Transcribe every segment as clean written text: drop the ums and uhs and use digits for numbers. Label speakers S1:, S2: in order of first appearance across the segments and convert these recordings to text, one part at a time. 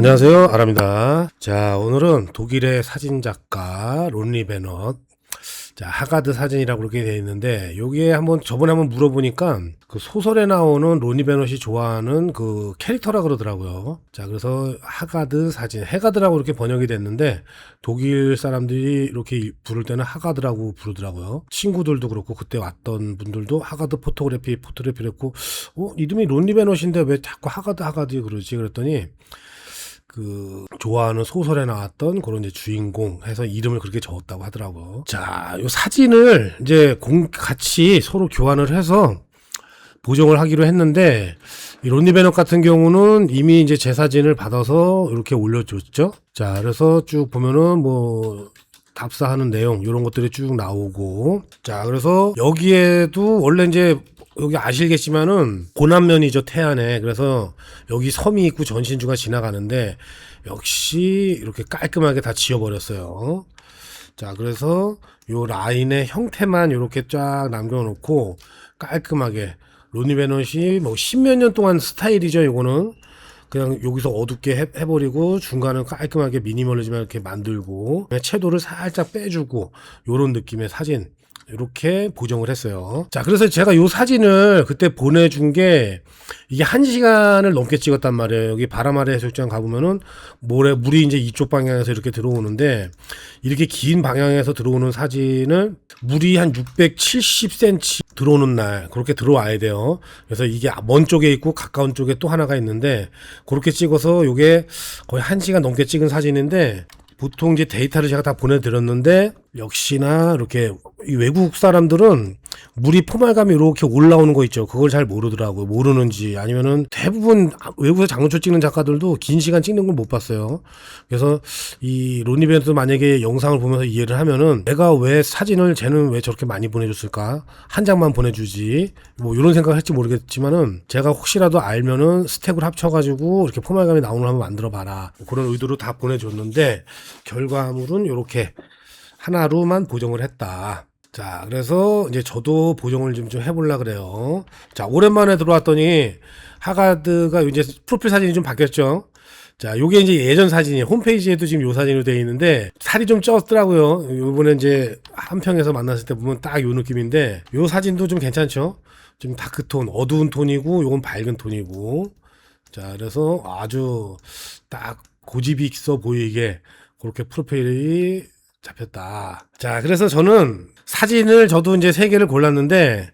S1: 안녕하세요, 아랍니다. 자, 오늘은 독일의 사진작가 론리 베넛, 자, 하가드 사진이라고 그렇게 되어 있는데, 여기에 저번에 한번 물어보니까 그 소설에 나오는 론리 베넛이 좋아하는 그 캐릭터라 그러더라고요. 자, 그래서 하가드 사진, 해가드라고 이렇게 번역이 됐는데, 독일 사람들이 이렇게 부를 때는 하가드라고 부르더라고요. 친구들도 그렇고, 그때 왔던 분들도 하가드 포토그래피를 했고, 이름이 론리 베넛인데 왜 자꾸 하가드 그러지? 그랬더니, 좋아하는 소설에 나왔던 그런 이제 주인공 해서 이름을 그렇게 적었다고 하더라고. 자, 요 사진을 이제 같이 서로 교환을 해서 보정을 하기로 했는데, 이 론리 베넛 같은 경우는 이미 이제 제 사진을 받아서 이렇게 올려줬죠. 자, 그래서 쭉 보면은 답사하는 내용, 이런 것들이 쭉 나오고. 자, 그래서 여기에도 원래 이제 여기 아시겠지만은 고난면이죠, 태안에. 그래서 여기 섬이 있고 전신주가 지나가는데 역시 이렇게 깔끔하게 다 지워버렸어요. 자, 그래서 요 라인의 형태만 이렇게 쫙 남겨놓고 깔끔하게 론리 베넛이 십몇 년 동안 스타일이죠. 이거는 그냥 여기서 어둡게 해버리고 중간은 깔끔하게 미니멀리즘을 이렇게 만들고 채도를 살짝 빼주고 요런 느낌의 사진 이렇게 보정을 했어요. 자, 그래서 제가 요 사진을 그때 보내준 게 이게 1시간을 넘게 찍었단 말이에요. 여기 바람 아래 해수욕장 가보면은 물이 이제 이쪽 방향에서 이렇게 들어오는데, 이렇게 긴 방향에서 들어오는 사진을 물이 한 670cm 들어오는 날 그렇게 들어와야 돼요. 그래서 이게 먼 쪽에 있고 가까운 쪽에 또 하나가 있는데, 그렇게 찍어서 요게 거의 1시간 넘게 찍은 사진인데, 보통 이제 데이터를 제가 다 보내드렸는데, 역시나 이렇게 외국 사람들은 물이 포말감이 이렇게 올라오는 거 있죠. 그걸 잘 모르더라고요. 모르는지 아니면은 대부분 외국에서 장문초 찍는 작가들도 긴 시간 찍는 걸 못 봤어요. 그래서 이 론리 베넛도 만약에 영상을 보면서 이해를 하면은 내가 왜 사진을 쟤는 왜 저렇게 많이 보내줬을까? 한 장만 보내주지. 이런 생각을 할지 모르겠지만은 제가 혹시라도 알면은 스텝을 합쳐가지고 이렇게 포말감이 나오는 걸 한번 만들어 봐라. 그런 의도로 다 보내줬는데 결과물은 이렇게 하나로만 보정을 했다. 자, 그래서 이제 저도 보정을 좀 해보려고 그래요. 자, 오랜만에 들어왔더니 하가드가 이제 프로필 사진이 좀 바뀌었죠. 자, 요게 이제 예전 사진이에요. 홈페이지에도 지금 요 사진으로 되어 있는데 살이 좀 쪘더라고요. 요번에 이제 한평에서 만났을 때 보면 딱 요 느낌인데, 요 사진도 좀 괜찮죠? 좀 다크톤, 어두운 톤이고 요건 밝은 톤이고. 자, 그래서 아주 딱 고집이 있어 보이게 그렇게 프로필이 잡혔다. 자, 그래서 저는 사진을 저도 이제 3개를 골랐는데,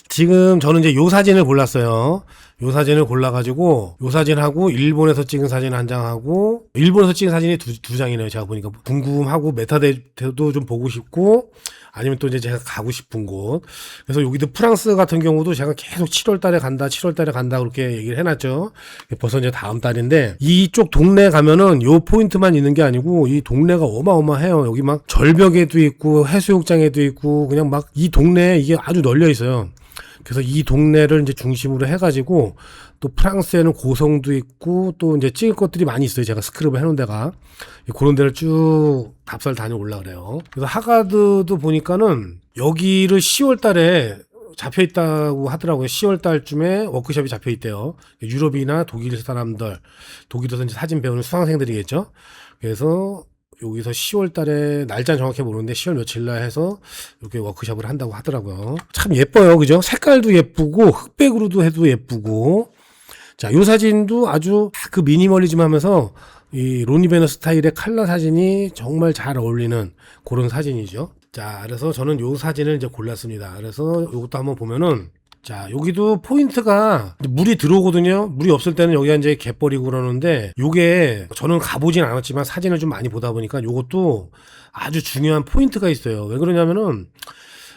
S1: 지금 저는 이제 요 사진을 골랐어요. 요 사진을 골라가지고 요 사진하고 일본에서 찍은 사진 한 장하고, 일본에서 찍은 사진이 두 장이네요. 제가 보니까 궁금하고 메타데이터도 좀 보고 싶고, 아니면 또 이제 제가 가고 싶은 곳. 그래서 여기도 프랑스 같은 경우도 제가 계속 7월 달에 간다 그렇게 얘기를 해놨죠. 벌써 이제 다음 달인데, 이쪽 동네 가면은 요 포인트만 있는 게 아니고 이 동네가 어마어마해요. 여기 막 절벽에도 있고 해수욕장에도 있고 그냥 막 이 동네에 이게 아주 널려 있어요. 그래서 이 동네를 이제 중심으로 해가지고, 또 프랑스에는 고성도 있고 또 이제 찍을 것들이 많이 있어요. 제가 스크립을 해놓은 데가 그런 데를 쭉 답사를 다녀올라 그래요. 그래서 하가드도 보니까는 여기를 10월 달에 잡혀 있다고 하더라고요. 10월 달쯤에 워크숍이 잡혀 있대요. 유럽이나 독일 사람들, 독일에서 이제 사진 배우는 수강생들이겠죠. 그래서 여기서 10월 달에 날짜는 정확히 모르는데 10월 며칠 날 해서 이렇게 워크숍을 한다고 하더라고요. 참 예뻐요. 그죠? 색깔도 예쁘고 흑백으로도 해도 예쁘고. 자, 요 사진도 아주 그 미니멀리즘 하면서 이 론리 베넛 스타일의 컬러 사진이 정말 잘 어울리는 그런 사진이죠. 자, 그래서 저는 요 사진을 이제 골랐습니다. 그래서 요것도 한번 보면은, 자, 여기도 포인트가 물이 들어오거든요. 물이 없을 때는 여기가 이제 갯벌이고 그러는데, 요게 저는 가보진 않았지만 사진을 좀 많이 보다 보니까 요것도 아주 중요한 포인트가 있어요. 왜 그러냐면은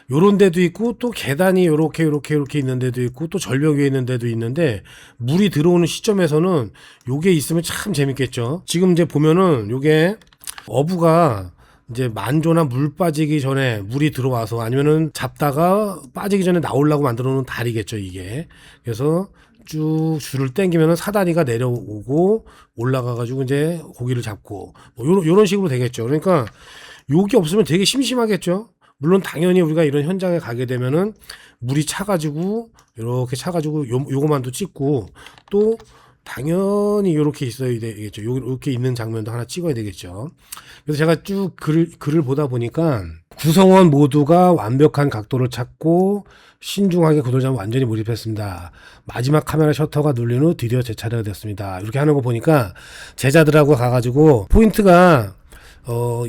S1: 요런 데도 있고 또 계단이 요렇게 있는 데도 있고 또 절벽 위에 있는 데도 있는데, 물이 들어오는 시점에서는 요게 있으면 참 재밌겠죠. 지금 이제 보면은 요게 어부가 이제 만조나 물 빠지기 전에 물이 들어와서 아니면은 잡다가 빠지기 전에 나오려고 만들어 놓은 다리겠죠, 이게. 그래서 쭉 줄을 당기면은 사다리가 내려오고 올라가가지고 이제 고기를 잡고 요런 식으로 되겠죠. 그러니까 요게 없으면 되게 심심하겠죠. 물론 당연히 우리가 이런 현장에 가게 되면은 물이 차가지고 이렇게 차가지고 요거만도 찍고 또 당연히 이렇게 있어야 되겠죠. 이렇게 있는 장면도 하나 찍어야 되겠죠. 그래서 제가 쭉 글을 보다 보니까 구성원 모두가 완벽한 각도를 찾고 신중하게 구도를 완전히 몰입했습니다. 마지막 카메라 셔터가 눌린 후 드디어 제 차례가 됐습니다. 이렇게 하는 거 보니까 제자들하고 가가지고 포인트가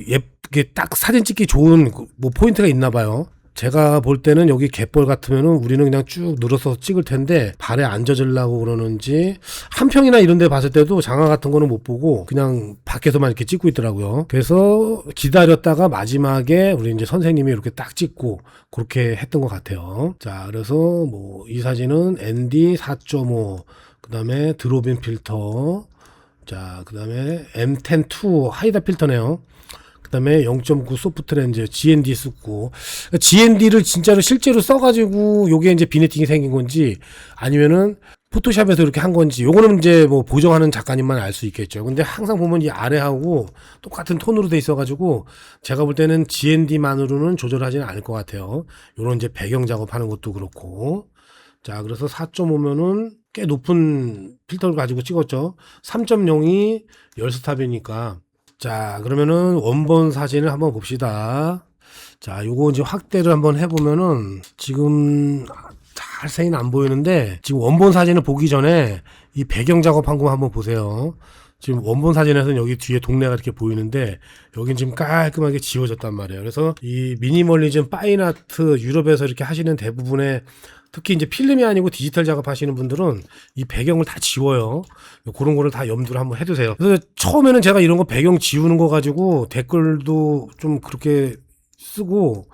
S1: 예쁘게 딱 사진 찍기 좋은 뭐 포인트가 있나 봐요. 제가 볼 때는 여기 갯벌 같으면은 우리는 그냥 쭉 늘어서 찍을 텐데 발에 안 젖으려고 그러는지 한평이나 이런 데 봤을 때도 장화 같은 거는 못 보고 그냥 밖에서만 이렇게 찍고 있더라고요. 그래서 기다렸다가 마지막에 우리 이제 선생님이 이렇게 딱 찍고 그렇게 했던 것 같아요. 자, 그래서 뭐 이 사진은 ND 4.5 그다음에 드롭인 필터, 자, 그다음에 M10-2 하이다 필터네요. 그다음에 0.9 소프트 렌즈 GND 쓰고, GND를 진짜로 실제로 써가지고 요게 이제 비네팅이 생긴 건지 아니면은 포토샵에서 이렇게 한 건지 요거는 이제 뭐 보정하는 작가님만 알 수 있겠죠. 근데 항상 보면 이 아래하고 똑같은 톤으로 돼 있어가지고 제가 볼 때는 GND만으로는 조절하지는 않을 것 같아요. 요런 이제 배경 작업하는 것도 그렇고. 자, 그래서 4.5면은 꽤 높은 필터를 가지고 찍었죠. 3.0이 열스탑이니까. 자, 그러면은 원본 사진을 한번 봅시다. 자, 요거 이제 확대를 한번 해보면은 지금 자세히는 안 보이는데 지금 원본 사진을 보기 전에 이 배경 작업한 거 한번 보세요. 지금 원본 사진에서는 여기 뒤에 동네가 이렇게 보이는데 여긴 지금 깔끔하게 지워졌단 말이에요. 그래서 이 미니멀리즘 파인아트 유럽에서 이렇게 하시는 대부분의 특히 이제 필름이 아니고 디지털 작업하시는 분들은 이 배경을 다 지워요. 그런 거를 다 염두를 한번 해두세요. 그래서 처음에는 제가 이런 거 배경 지우는 거 가지고 댓글도 좀 그렇게 쓰고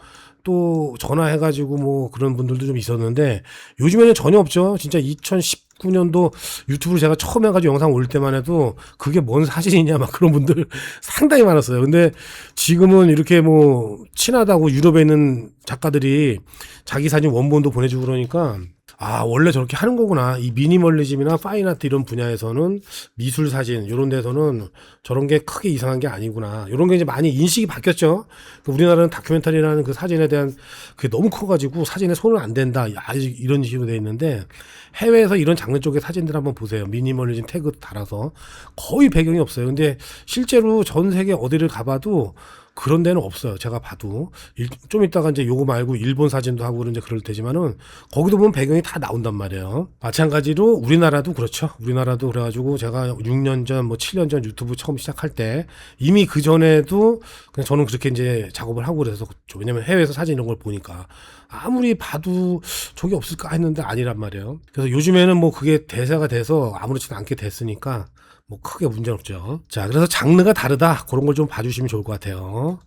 S1: 또 전화해가지고 뭐 그런 분들도 좀 있었는데 요즘에는 전혀 없죠. 진짜 2019년도 유튜브로 제가 처음 해가지고 영상 올 때만 해도 그게 뭔 사진이냐 막 그런 분들 상당히 많았어요. 근데 지금은 이렇게 뭐 친하다고 유럽에 있는 작가들이 자기 사진 원본도 보내주고 그러니까 아, 원래 저렇게 하는 거구나. 이 미니멀리즘이나 파인아트 이런 분야에서는 미술 사진 이런 데서는 저런 게 크게 이상한 게 아니구나. 이런 게 이제 많이 인식이 바뀌었죠. 우리나라는 다큐멘터리라는 그 사진에 대한 그게 너무 커가지고 사진에 손을 안 댄다. 아직 이런 식으로 돼 있는데 해외에서 이런 장르 쪽의 사진들 한번 보세요. 미니멀리즘 태그 달아서 거의 배경이 없어요. 근데 실제로 전 세계 어디를 가봐도 그런 데는 없어요. 제가 봐도. 좀 이따가 이제 요거 말고 일본 사진도 하고 그런데 그럴 테지만은 거기도 보면 배경이 다 나온단 말이에요. 마찬가지로 우리나라도 그렇죠. 우리나라도 그래가지고 제가 6년 전, 뭐 7년 전 유튜브 처음 시작할 때 이미 그 전에도 그냥 저는 그렇게 이제 작업을 하고 그래서 왜냐면 해외에서 사진 이런 걸 보니까 아무리 봐도 저게 없을까 했는데 아니란 말이에요. 그래서 요즘에는 뭐 그게 대세가 돼서 아무렇지도 않게 됐으니까 뭐 크게 문제는 없죠. 자, 그래서 장르가 다르다. 그런 걸 좀 봐주시면 좋을 것 같아요.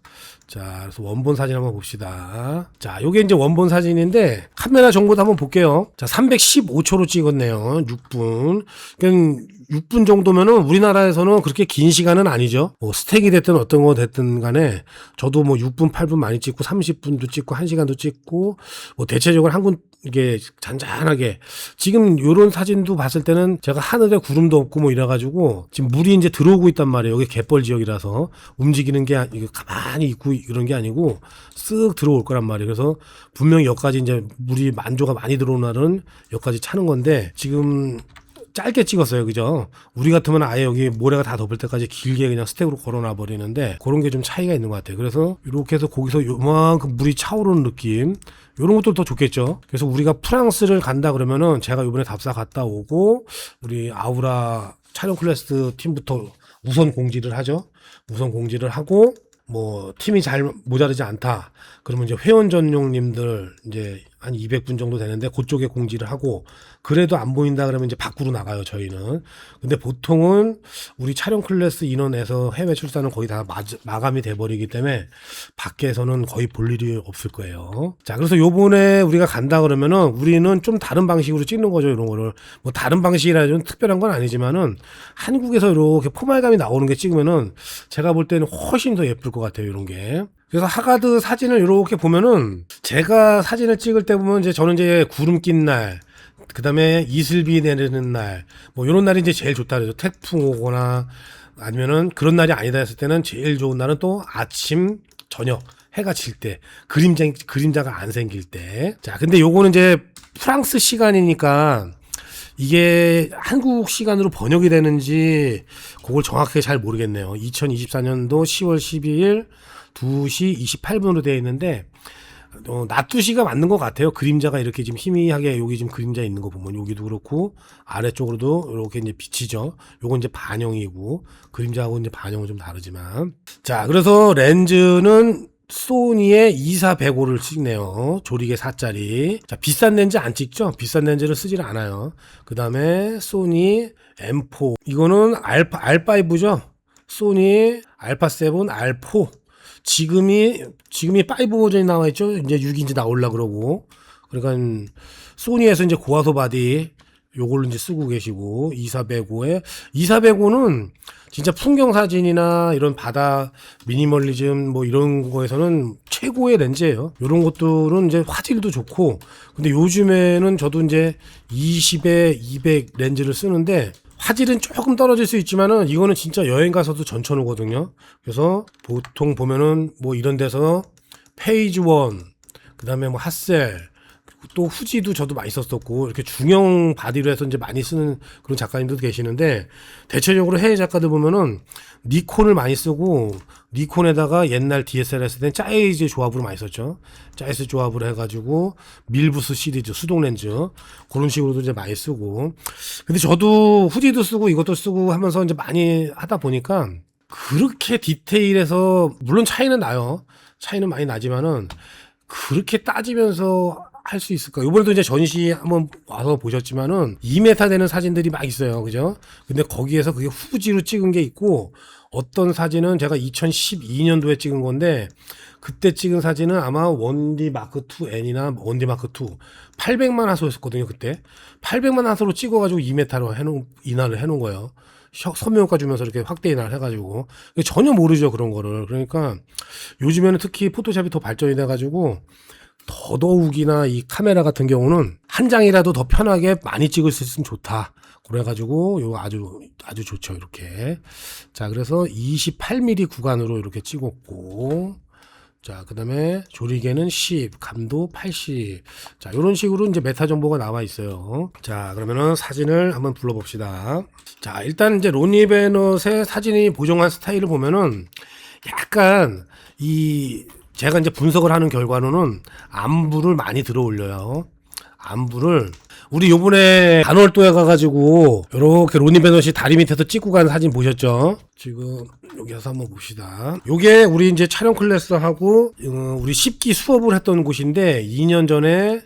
S1: 자, 그래서 원본 사진 한번 봅시다. 자, 요게 이제 원본 사진인데 카메라 정보도 한번 볼게요. 자, 315초로 찍었네요. 6분. 그러니까 6분 정도면은 우리나라에서는 그렇게 긴 시간은 아니죠. 뭐 스택이 됐든 어떤 거 됐든 간에 저도 뭐 6분, 8분 많이 찍고 30분도 찍고 1시간도 찍고 뭐 대체적으로 한군 이게 잔잔하게 지금 요런 사진도 봤을 때는 제가 하늘에 구름도 없고 뭐 이래가지고 지금 물이 이제 들어오고 있단 말이에요. 여기 갯벌 지역이라서 움직이는 게 이게 가만히 있고 그런 게 아니고 쓱 들어올 거란 말이에요. 그래서 분명히 여기까지 이제 물이 만조가 많이 들어오는 날은 여기까지 차는 건데 지금 짧게 찍었어요. 그죠? 우리 같으면 아예 여기 모래가 다 덮을 때까지 길게 그냥 스택으로 걸어놔 버리는데 그런 게 좀 차이가 있는 것 같아요. 그래서 이렇게 해서 거기서 요만큼 물이 차오르는 느낌 이런 것도 더 좋겠죠. 그래서 우리가 프랑스를 간다 그러면은 제가 이번에 답사 갔다 오고 우리 아우라 촬영 클래스 팀부터 우선 공지를 하죠. 우선 공지를 하고 뭐 팀이 잘 모자르지 않다. 그러면 이제 회원 전용님들 이제 한 200분 정도 되는데 그쪽에 공지를 하고 그래도 안 보인다 그러면 이제 밖으로 나가요, 저희는. 근데 보통은 우리 촬영 클래스 인원에서 해외 출산은 거의 다 마감이 돼 버리기 때문에 밖에서는 거의 볼 일이 없을 거예요. 자, 그래서 요번에 우리가 간다 그러면은 우리는 좀 다른 방식으로 찍는 거죠, 이런 거를. 뭐 다른 방식이라 좀 특별한 건 아니지만은 한국에서 이렇게 포말감이 나오는 게 찍으면은 제가 볼 때는 훨씬 더 예쁠 것 같아요, 이런 게. 그래서 하가드 사진을 이렇게 보면은 제가 사진을 찍을 때 보면 이제 저는 이제 구름 낀 날, 그 다음에 이슬비 내리는 날, 뭐 이런 날이 이제 제일 좋다 그러죠. 태풍 오거나 아니면은 그런 날이 아니다 했을 때는 제일 좋은 날은 또 아침, 저녁, 해가 질 때, 그림자가 안 생길 때. 자, 근데 요거는 이제 프랑스 시간이니까 이게 한국 시간으로 번역이 되는지 그걸 정확하게 잘 모르겠네요. 2024년도 10월 12일 2시 28분으로 되어 있는데 낮 2시가 맞는 것 같아요. 그림자가 이렇게 지금 희미하게 여기 지금 그림자 있는 거 보면 여기도 그렇고 아래쪽으로도 이렇게 이제 비치죠. 요건 이제 반영이고 그림자하고 이제 반영은 좀 다르지만 자 그래서 렌즈는 소니의 2405를 찍네요. 조리개 4짜리. 자, 비싼 렌즈 안 찍죠? 비싼 렌즈를 쓰질 않아요. 그 다음에 소니 M4. 이거는 R5죠? 소니 알파7 R4. 지금이 5 버전이 나와 있죠? 이제 6인치 나오려고 그러고. 그러니까 소니에서 이제 고화소 바디 요걸로 이제 쓰고 계시고 2405는 진짜 풍경 사진이나 이런 바다 미니멀리즘 뭐 이런 거에서는 최고의 렌즈예요. 이런 것들은 이제 화질도 좋고 근데 요즘에는 저도 이제 20에 200 렌즈를 쓰는데 화질은 조금 떨어질 수 있지만은 이거는 진짜 여행 가서도 전천후거든요. 그래서 보통 보면은 뭐 이런 데서 페이지 원 그다음에 뭐 핫셀 또 후지도 저도 많이 썼었고 이렇게 중형 바디로 해서 이제 많이 쓰는 그런 작가님들도 계시는데 대체적으로 해외 작가들 보면은 니콘을 많이 쓰고 니콘에다가 옛날 DSLR 했을 땐 짜이즈 조합으로 많이 썼죠. 짜이즈 조합으로 해가지고 밀부스 시리즈 수동 렌즈 그런 식으로도 이제 많이 쓰고 근데 저도 후지도 쓰고 이것도 쓰고 하면서 이제 많이 하다 보니까 그렇게 디테일해서 물론 차이는 나요. 차이는 많이 나지만은 그렇게 따지면서 할 수 있을까? 이번에도 이제 전시 한번 와서 보셨지만은 2m 되는 사진들이 막 있어요. 그죠? 근데 거기에서 그게 후지로 찍은 게 있고 어떤 사진은 제가 2012년도에 찍은 건데 그때 찍은 사진은 아마 원디 마크 2N이나 원디 마크 2 800만 화소였었거든요. 그때 800만 화소로 찍어가지고 2m로 해놓은 인화를 해놓은 거예요. 선명효과 주면서 이렇게 확대 인화를 해가지고 전혀 모르죠 그런 거를. 그러니까 요즘에는 특히 포토샵이 더 발전이 돼가지고 더더욱이나 이 카메라 같은 경우는 한 장이라도 더 편하게 많이 찍을 수 있으면 좋다. 그래가지고 요 아주 좋죠 이렇게. 자 그래서 28mm 구간으로 이렇게 찍었고 자 그다음에 조리개는 10 감도 80 자 이런 식으로 이제 메타 정보가 나와 있어요. 자 그러면은 사진을 한번 불러봅시다. 자 일단 이제 로니 베넛의 사진이 보정한 스타일을 보면은 약간 제가 이제 분석을 하는 결과로는 안부를 많이 들어 올려요. 안부를 우리 요번에 단월도에 가가지고 이렇게 로니 베넛이 다리 밑에서 찍고 간 사진 보셨죠? 지금 여기서 한번 봅시다. 요게 우리 이제 촬영 클래스하고 우리 10기 수업을 했던 곳인데 2년 전에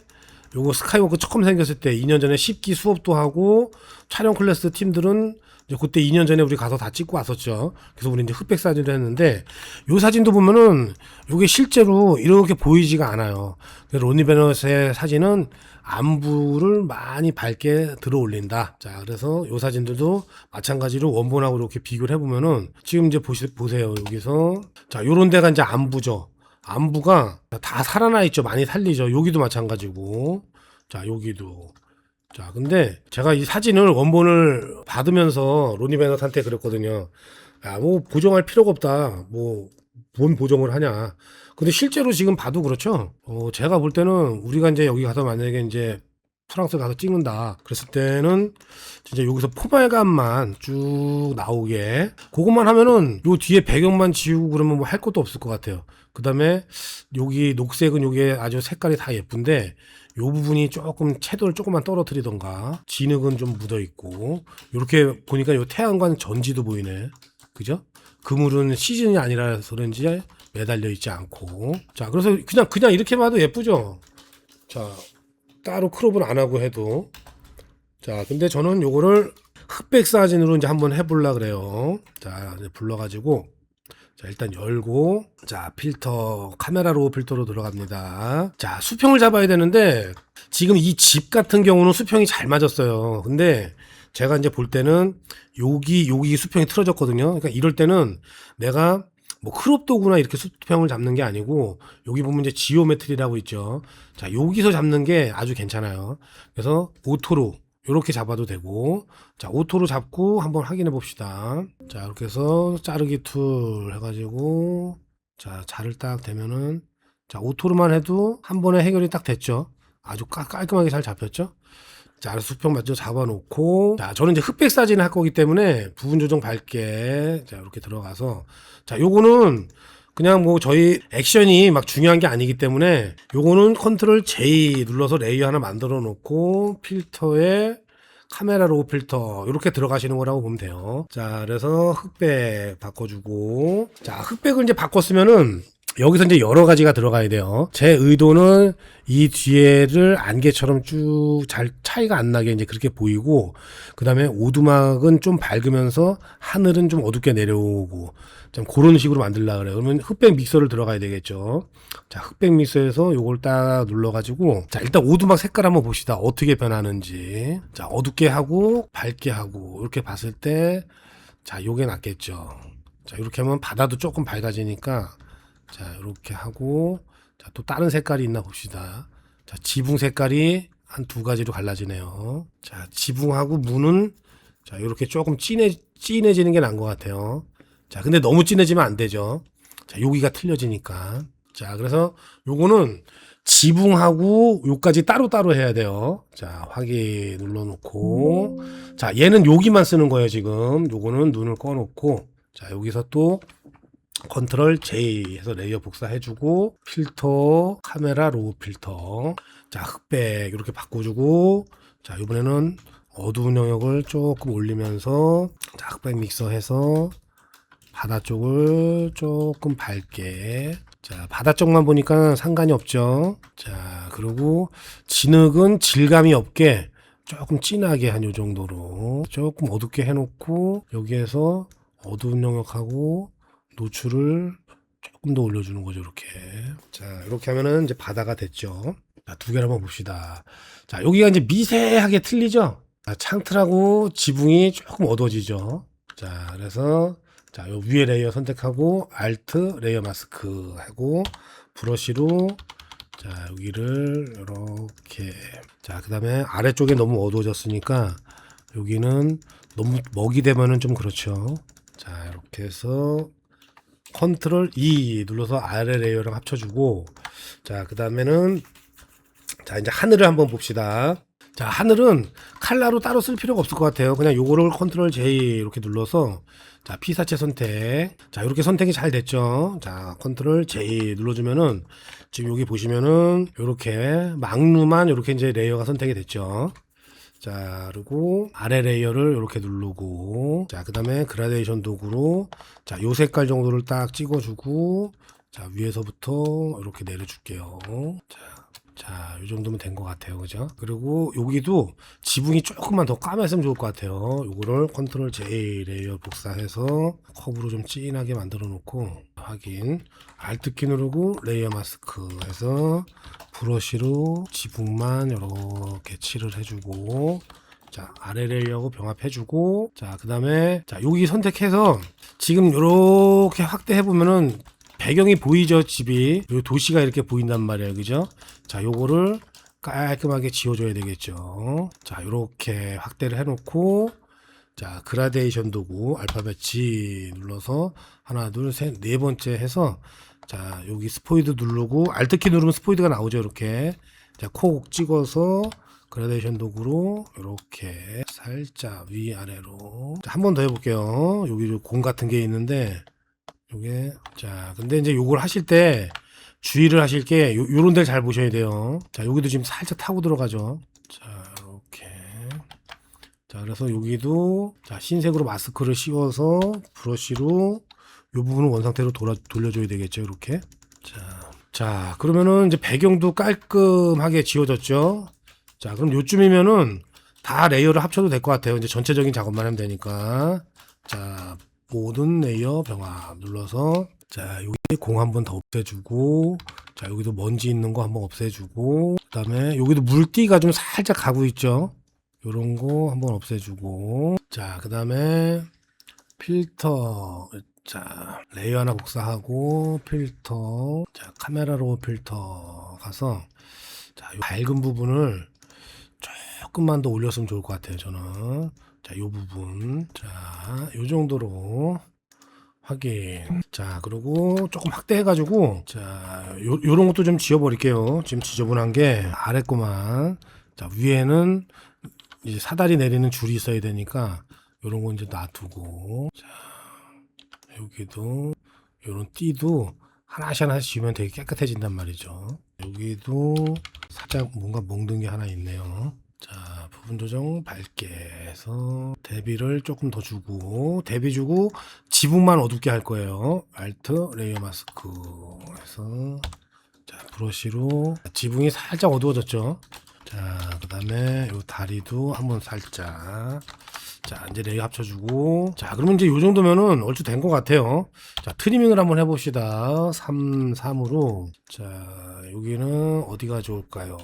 S1: 요거 스카이워크 처음 생겼을 때 2년 전에 10기 수업도 하고 촬영 클래스 팀들은 이제 그때 2년 전에 우리 가서 다 찍고 왔었죠. 그래서 우리 이제 흑백 사진을 했는데 요 사진도 보면은 요게 실제로 이렇게 보이지가 않아요. 로니 베넛의 사진은 안부를 많이 밝게 들어 올린다. 자, 그래서 요 사진들도 마찬가지로 원본하고 이렇게 비교를 해보면은 지금 이제 보세요. 여기서 자, 요런 데가 이제 안부죠. 안부가 다 살아나 있죠. 많이 살리죠. 여기도 마찬가지고. 자, 여기도. 자, 근데 제가 이 사진을 원본을 받으면서 로니 베넛한테 그랬거든요. 야, 뭐 보정할 필요가 없다. 뭐 뭔 보정을 하냐. 근데 실제로 지금 봐도 그렇죠. 제가 볼 때는 우리가 이제 여기 가서 만약에 이제 프랑스 가서 찍는다. 그랬을 때는 진짜 여기서 포말감만 쭉 나오게 그것만 하면은 요 뒤에 배경만 지우고 그러면 뭐 할 것도 없을 것 같아요. 그 다음에 여기 녹색은 요게 아주 색깔이 다 예쁜데 요 부분이 조금 채도를 조금만 떨어뜨리던가 진흙은 좀 묻어 있고 이렇게 보니까 요 태양광 전지도 보이네. 그죠? 그물은 시즌이 아니라서 그런지 매달려 있지 않고 자 그래서 그냥 이렇게 봐도 예쁘죠. 자 따로 크롭은 안 하고 해도 자 근데 저는 요거를 흑백 사진으로 이제 한번 해볼라 그래요. 자 이제 불러가지고 자 일단 열고 자 필터 카메라로 필터로 들어갑니다. 자 수평을 잡아야 되는데 지금 이 집 같은 경우는 수평이 잘 맞았어요. 근데 제가 이제 볼 때는 여기 수평이 틀어졌거든요. 그러니까 이럴 때는 내가 뭐 크롭 도구나 이렇게 수평을 잡는 게 아니고 여기 보면 이제 지오메트리라고 있죠. 자 여기서 잡는 게 아주 괜찮아요. 그래서 오토로 이렇게 잡아도 되고 자 오토로 잡고 한번 확인해 봅시다. 자 이렇게 해서 자르기 툴 해가지고 자 자를 딱 대면은 자 오토로만 해도 한 번에 해결이 딱 됐죠. 아주 깔끔하게 잘 잡혔죠. 자, 알아서 수평 맞춰 잡아놓고, 자, 저는 이제 흑백 사진을 할 거기 때문에 부분 조정 밝게, 자, 이렇게 들어가서, 자, 요거는 그냥 뭐 저희 액션이 막 중요한 게 아니기 때문에 요거는 컨트롤 J 눌러서 레이어 하나 만들어 놓고 필터에 카메라 로우 필터 이렇게 들어가시는 거라고 보면 돼요. 자, 그래서 흑백 바꿔주고, 자, 흑백을 이제 바꿨으면은 여기서 이제 여러 가지가 들어가야 돼요. 제 의도는 이 뒤에를 안개처럼 쭉 잘 차이가 안 나게 이제 그렇게 보이고, 그 다음에 오두막은 좀 밝으면서 하늘은 좀 어둡게 내려오고, 좀 그런 식으로 만들려고 그래요. 그러면 흑백 믹서를 들어가야 되겠죠. 자, 흑백 믹서에서 요걸 딱 눌러가지고, 자, 일단 오두막 색깔 한번 봅시다. 어떻게 변하는지. 자, 어둡게 하고, 밝게 하고, 이렇게 봤을 때, 자, 요게 낫겠죠. 자, 이렇게 하면 바다도 조금 밝아지니까, 자, 이렇게 하고, 자, 또 다른 색깔이 있나 봅시다. 자, 지붕 색깔이 한 두 가지로 갈라지네요. 자, 지붕하고 문은, 자, 이렇게 조금 진해지는 게 나은 것 같아요. 자, 근데 너무 진해지면 안 되죠. 자, 여기가 틀려지니까. 자, 그래서 요거는 지붕하고 요까지 따로따로 해야 돼요. 자, 확인 눌러놓고. 자, 얘는 여기만 쓰는 거예요, 지금. 요거는 눈을 꺼놓고. 자, 여기서 또 컨트롤 J 해서 레이어 복사해주고, 필터, 카메라 로우 필터. 자, 흑백 이렇게 바꿔주고, 자, 이번에는 어두운 영역을 조금 올리면서, 자, 흑백 믹서 해서 바다 쪽을 조금 밝게. 자, 바다 쪽만 보니까 상관이 없죠. 자, 그리고 진흙은 질감이 없게 조금 진하게 한 요 정도로 조금 어둡게 해놓고, 여기에서 어두운 영역하고 노출을 조금 더 올려주는 거죠, 이렇게. 자, 이렇게 하면은 이제 바다가 됐죠. 자, 두 개를 한번 봅시다. 자, 여기가 이제 미세하게 틀리죠? 자, 창틀하고 지붕이 조금 어두워지죠. 자, 그래서, 자, 요 위에 레이어 선택하고, 알트, 레이어 마스크 하고, 브러쉬로, 자, 여기를, 이렇게. 자, 그 다음에 아래쪽에 너무 어두워졌으니까, 여기는 너무 먹이 되면은 좀 그렇죠. 자, 이렇게 해서, 컨트롤 E 눌러서 아래 레이어랑 합쳐주고, 자, 그 다음에는, 자, 이제 하늘을 한번 봅시다. 자, 하늘은 칼라로 따로 쓸 필요가 없을 것 같아요. 그냥 요거를 컨트롤 J 이렇게 눌러서, 자, 피사체 선택. 자, 이렇게 선택이 잘 됐죠. 자, 컨트롤 J 눌러주면은, 지금 여기 보시면은, 요렇게 막루만 요렇게 이제 레이어가 선택이 됐죠. 자, 그리고 아래 레이어를 이렇게 누르고, 자, 그 다음에 그라데이션 도구로, 자, 요 색깔 정도를 딱 찍어주고, 자, 위에서부터 이렇게 내려줄게요. 자, 요 정도면 된 것 같아요. 그죠? 그리고 여기도 지붕이 조금만 더 까맸으면 좋을 것 같아요. 요거를 컨트롤 J 레이어 복사해서 커브로 좀 진하게 만들어 놓고, 확인. 알트키 누르고 레이어 마스크 해서 브러쉬로 지붕만 이렇게 칠을 해주고, 자, 아래 레이어하고 병합해주고, 자, 그 다음에, 자, 여기 선택해서 지금 이렇게 확대해보면은 배경이 보이죠, 집이. 요 도시가 이렇게 보인단 말이에요, 그죠? 자, 요거를 깔끔하게 지워줘야 되겠죠. 자, 요렇게 확대를 해놓고, 자, 그라데이션 도구, 알파벳 G 눌러서, 하나, 둘, 셋, 네 번째 해서, 자, 여기 스포이드 누르고, 알트키 누르면 스포이드가 나오죠, 이렇게. 자, 콕 찍어서, 그라데이션 도구로, 이렇게, 살짝 위아래로. 자, 한 번 더 해볼게요. 여기 공 같은 게 있는데, 요게, 자, 근데 이제 요걸 하실 때, 주의를 하실 게, 요런 데를 잘 보셔야 돼요. 자, 여기도 지금 살짝 타고 들어가죠. 자, 이렇게. 자, 그래서 여기도, 자, 흰색으로 마스크를 씌워서, 브러쉬로, 요 부분을 원상태로 돌려줘야 되겠죠, 이렇게. 자, 그러면은 이제 배경도 깔끔하게 지워졌죠. 자, 그럼 요쯤이면은 다 레이어를 합쳐도 될 것 같아요. 이제 전체적인 작업만 하면 되니까. 자, 모든 레이어 병합 눌러서, 자, 여기 공 한번 더 없애주고, 자, 여기도 먼지 있는 거 한번 없애주고, 그 다음에 여기도 물기가 좀 살짝 가고 있죠. 요런 거 한번 없애주고, 자, 그 다음에 필터, 자, 레이어 하나 복사하고, 필터, 자, 카메라로 필터 가서, 자, 요 밝은 부분을 조금만 더 올렸으면 좋을 것 같아요, 저는. 자, 요 부분. 자, 요 정도로 확인. 자, 그리고 조금 확대해가지고, 자, 요런 것도 좀 지워버릴게요. 지금 지저분한 게 아래 거만. 자, 위에는 이제 사다리 내리는 줄이 있어야 되니까 요런 거 이제 놔두고, 자, 여기도 요런 띠도 하나씩 지우면 되게 깨끗해진단 말이죠. 여기도 살짝 뭔가 멍든 게 하나 있네요. 자, 부분 조정 밝게 해서 대비를 조금 더 주고, 대비 주고 지붕만 어둡게 할 거예요. 알트 레이어 마스크 해서, 자, 브러쉬로 지붕이 살짝 어두워졌죠. 자, 그 다음에 요 다리도 한번 살짝, 자, 이제 레이어 합쳐주고, 자, 그러면 이제 요 정도면은 얼추 된 것 같아요. 자, 트리밍을 한번 해봅시다. 3으로. 자, 여기는 어디가 좋을까요?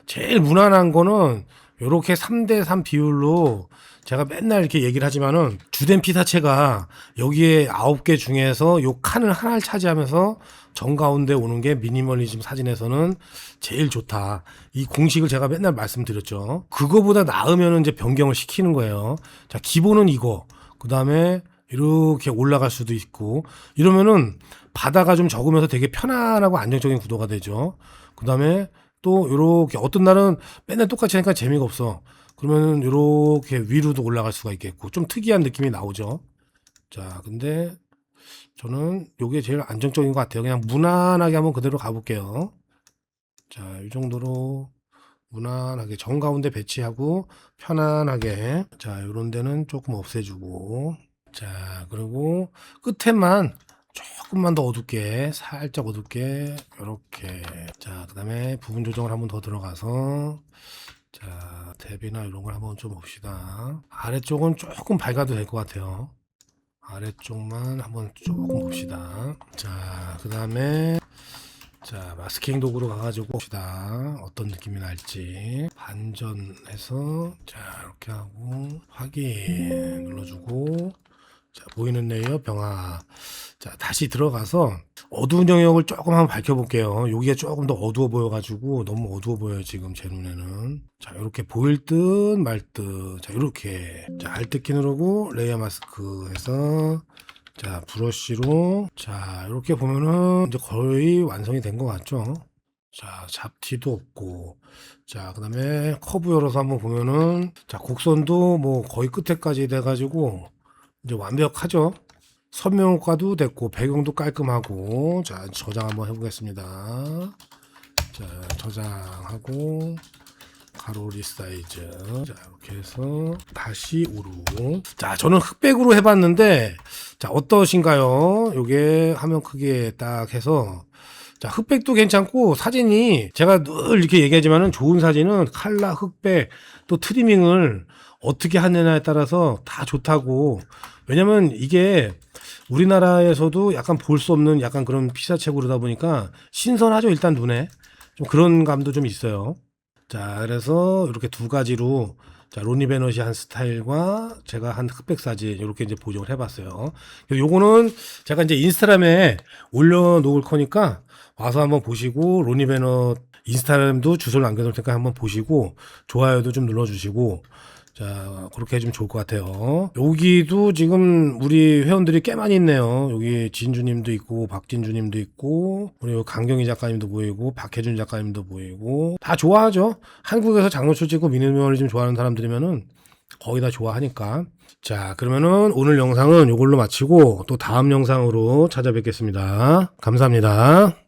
S1: 제일 무난한 거는 요렇게 3대3 비율로, 제가 맨날 이렇게 얘기를 하지만은 주된 피사체가 여기에 9개 중에서 요 칸을 하나를 차지하면서 정가운데 오는 게 미니멀리즘 사진에서는 제일 좋다. 이 공식을 제가 맨날 말씀드렸죠. 그거보다 나으면은 이제 변경을 시키는 거예요. 자, 기본은 이거. 그 다음에 이렇게 올라갈 수도 있고, 이러면은 바다가 좀 적으면서 되게 편안하고 안정적인 구도가 되죠. 그 다음에 또 요렇게 어떤 날은 맨날 똑같이 하니까 재미가 없어. 그러면은 요렇게 위로도 올라갈 수가 있겠고, 좀 특이한 느낌이 나오죠. 자, 근데 저는 요게 제일 안정적인 것 같아요. 그냥 무난하게 한번 그대로 가볼게요. 자, 이 정도로 무난하게 정가운데 배치하고 편안하게, 자, 요런 데는 조금 없애주고, 자, 그리고 끝에만 조금만 더 어둡게, 살짝 어둡게, 요렇게. 자, 그 다음에 부분 조정을 한번 더 들어가서, 자, 탭이나 이런 걸 한번 좀 봅시다. 아래쪽은 조금 밝아도 될 것 같아요. 아래쪽만 한번 조금 봅시다. 자, 그 다음에, 자, 마스킹 도구로 가가지고 봅시다. 어떤 느낌이 날지. 반전해서, 자, 이렇게 하고, 확인 눌러주고, 자, 보이는 레이어 병화. 자, 다시 들어가서 어두운 영역을 조금 한번 밝혀볼게요. 여기가 조금 더 어두워 보여가지고 너무 어두워 보여요, 지금 제 눈에는. 자, 이렇게 보일 듯 말 듯. 자, 이렇게. 자, 알트 키 누르고 레이어 마스크 해서, 자, 브러쉬로, 자, 이렇게 보면은 이제 거의 완성이 된 것 같죠? 자, 잡티도 없고, 자, 그 다음에 커브 열어서 한번 보면은, 자, 곡선도 뭐 거의 끝에까지 돼가지고 이제 완벽하죠? 선명효과도 됐고, 배경도 깔끔하고, 자, 저장 한번 해보겠습니다. 자, 저장하고, 가로 리사이즈. 자, 이렇게 해서 다시 우루. 자, 저는 흑백으로 해봤는데, 자, 어떠신가요? 요게 화면 크기에 딱 해서, 자, 흑백도 괜찮고, 사진이 제가 늘 이렇게 얘기하지만은 좋은 사진은 칼라, 흑백, 또 트리밍을 어떻게 하느냐에 따라서 다 좋다고. 왜냐면 이게 우리나라에서도 약간 볼 수 없는 약간 그런 피사체 그러다 보니까 신선하죠, 일단 눈에. 좀 그런 감도 좀 있어요. 자, 그래서 이렇게 두 가지로, 자, 로니 베너시 한 스타일과 제가 한 흑백 사진 이렇게 이제 보정을 해봤어요. 요거는 제가 이제 인스타그램에 올려놓을 거니까 와서 한번 보시고, 로니 베너 인스타그램도 주소를 남겨놓을 테니까 한번 보시고, 좋아요도 좀 눌러주시고, 자, 그렇게 해주면 좋을 것 같아요. 여기도 지금 우리 회원들이 꽤 많이 있네요. 여기 진주님도 있고, 박진주님도 있고, 우리 강경희 작가님도 보이고, 박혜준 작가님도 보이고, 다 좋아하죠. 한국에서 장르쇼 찍고 미니멀리즘 좋아하는 사람들이면은 거의 다 좋아하니까. 자, 그러면은 오늘 영상은 이걸로 마치고 또 다음 영상으로 찾아뵙겠습니다. 감사합니다.